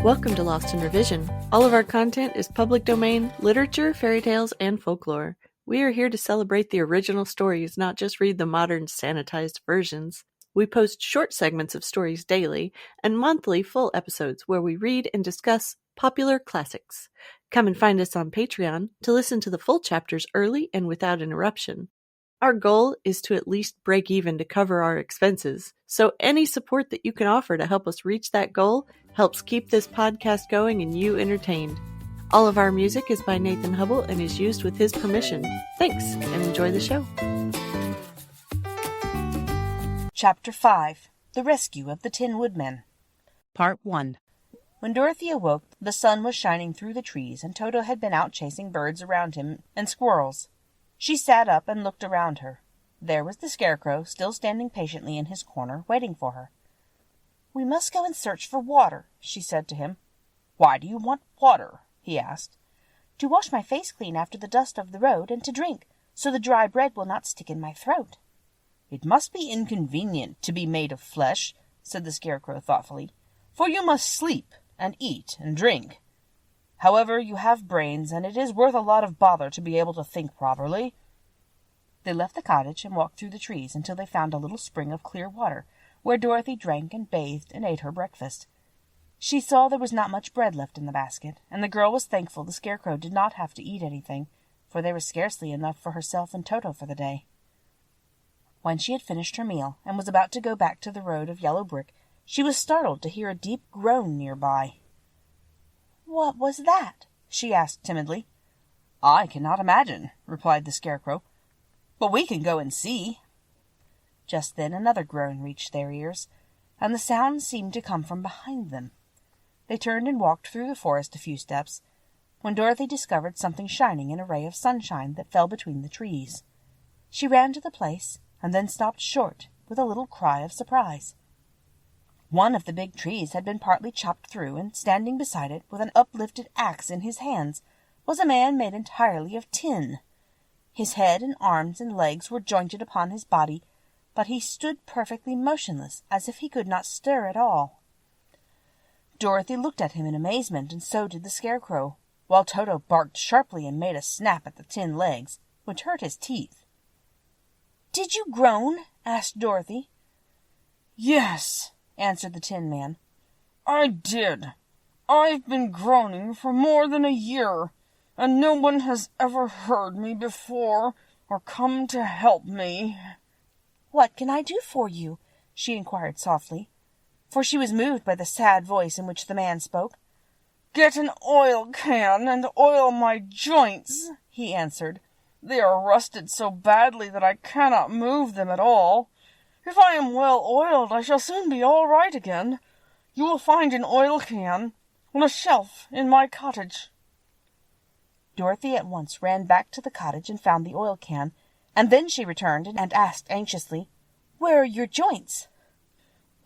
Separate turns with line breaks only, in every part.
Welcome to Lost in Revision. All of our content is public domain, literature, fairy tales, and folklore. We are here to celebrate the original stories, not just read the modern sanitized versions. We post short segments of stories daily and monthly full episodes where we read and discuss popular classics. Come and find us on Patreon to listen to the full chapters early and without interruption. Our goal is to at least break even to cover our expenses, so any support that you can offer to help us reach that goal helps keep this podcast going and you entertained. All of our music is by Nathan Hubble and is used with his permission. Thanks, and enjoy the show.
Chapter 5. The Rescue of the Tin Woodman.
Part 1.
When Dorothy awoke, the sun was shining through the trees, and Toto had been out chasing birds around him and squirrels. She sat up and looked around her. There was the Scarecrow, still standing patiently in his corner, waiting for her. "We must go and search for water," she said to him. "Why do you want water?" he asked. "To wash my face clean after the dust of the road, and to drink, so the dry bread will not stick in my throat." "It must be inconvenient to be made of flesh," said the Scarecrow thoughtfully, "for you must sleep and eat and drink. However, you have brains, and it is worth a lot of bother to be able to think properly." They left the cottage and walked through the trees until they found a little spring of clear water, where Dorothy drank and bathed and ate her breakfast. She saw there was not much bread left in the basket, and the girl was thankful the Scarecrow did not have to eat anything, for there was scarcely enough for herself and Toto for the day. When she had finished her meal and was about to go back to the road of yellow brick, she was startled to hear a deep groan nearby. "What was that?" she asked timidly. "I cannot imagine," replied the Scarecrow, "but we can go and see." Just then another groan reached their ears, and the sound seemed to come from behind them. They turned and walked through the forest a few steps, when Dorothy discovered something shining in a ray of sunshine that fell between the trees. She ran to the place, and then stopped short with a little cry of surprise. One of the big trees had been partly chopped through, and standing beside it, with an uplifted axe in his hands, was a man made entirely of tin. His head and arms and legs were jointed upon his body, but he stood perfectly motionless, as if he could not stir at all. Dorothy looked at him in amazement, and so did the Scarecrow, while Toto barked sharply and made a snap at the tin legs, which hurt his teeth. "Did you groan?" asked Dorothy. "Yes," answered the Tin Man. "I did. I've been groaning for more than a year, and no one has ever heard me before or come to help me." "What can I do for you?" she inquired softly, for she was moved by the sad voice in which the man spoke. "Get an oil can and oil my joints," he answered. "They are rusted so badly that I cannot move them at all. If I am well oiled, I shall soon be all right again. You will find an oil can on a shelf in my cottage." Dorothy at once ran back to the cottage and found the oil can, and then she returned and asked anxiously, "Where are your joints?"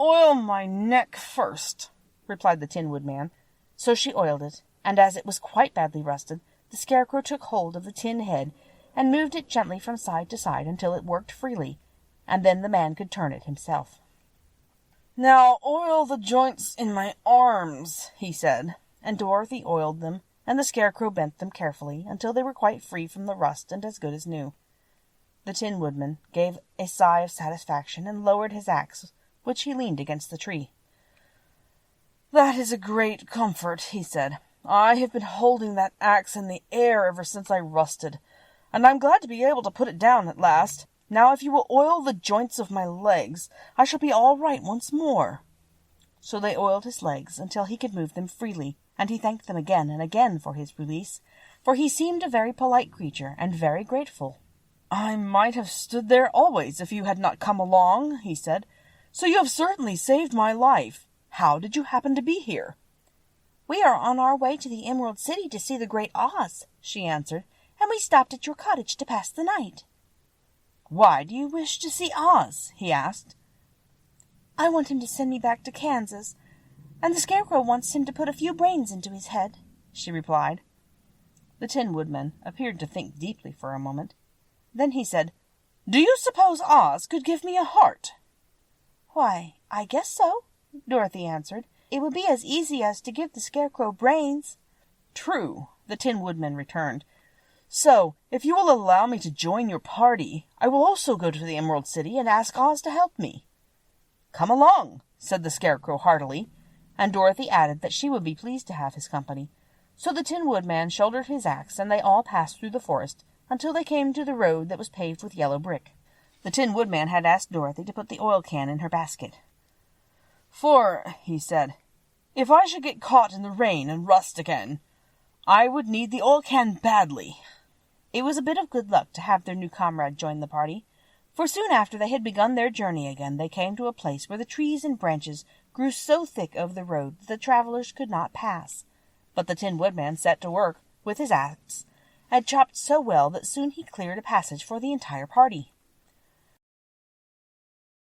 "Oil my neck first," replied the Tin Woodman. So she oiled it, and as it was quite badly rusted, the Scarecrow took hold of the tin head and moved it gently from side to side until it worked freely, and then the man could turn it himself. "Now oil the joints in my arms," he said, and Dorothy oiled them, and the Scarecrow bent them carefully until they were quite free from the rust and as good as new. The Tin Woodman gave a sigh of satisfaction and lowered his axe, which he leaned against the tree. "That is a great comfort," he said. "I have been holding that axe in the air ever since I rusted, and I'm glad to be able to put it down at last. Now if you will oil the joints of my legs, I shall be all right once more." So they oiled his legs until he could move them freely, and he thanked them again and again for his release, for he seemed a very polite creature and very grateful. "I might have stood there always if you had not come along," he said, "so you have certainly saved my life. How did you happen to be here?" "We are on our way to the Emerald City to see the great Oz," she answered, "and we stopped at your cottage to pass the night." "Why do you wish to see Oz?" he asked. "I want him to send me back to Kansas, and the Scarecrow wants him to put a few brains into his head," she replied. The Tin Woodman appeared to think deeply for a moment. Then he said, "Do you suppose Oz could give me a heart?" "Why, I guess so," Dorothy answered, It would be as easy as to give the Scarecrow brains." "True," the Tin Woodman returned. "So, if you will allow me to join your party, I will also go to the Emerald City and ask Oz to help me." "Come along," said the Scarecrow heartily, and Dorothy added that she would be pleased to have his company. So the Tin Woodman shouldered his axe, and they all passed through the forest until they came to the road that was paved with yellow brick. The Tin Woodman had asked Dorothy to put the oil can in her basket. "For," he said, "if I should get caught in the rain and rust again, I would need the oil can badly." It was a bit of good luck to have their new comrade join the party, for soon after they had begun their journey again, they came to a place where the trees and branches grew so thick over the road that the travelers could not pass. But the Tin Woodman set to work with his axe, and chopped so well that soon he cleared a passage for the entire party.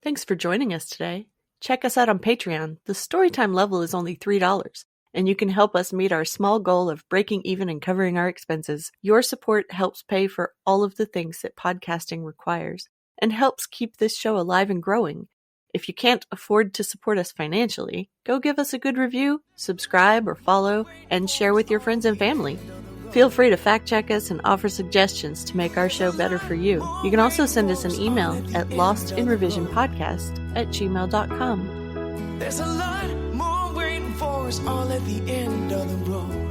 Thanks for joining us today. Check us out on Patreon. The Storytime level is only $3, and you can help us meet our small goal of breaking even and covering our expenses. Your support helps pay for all of the things that podcasting requires, and helps keep this show alive and growing. If you can't afford to support us financially, go give us a good review, subscribe or follow, and share with your friends and family. Feel free to fact-check us and offer suggestions to make our show better for you. You can also send us an email at lostinrevisionpodcast@gmail.com.
There's a lot more waiting for us all at the end of the road.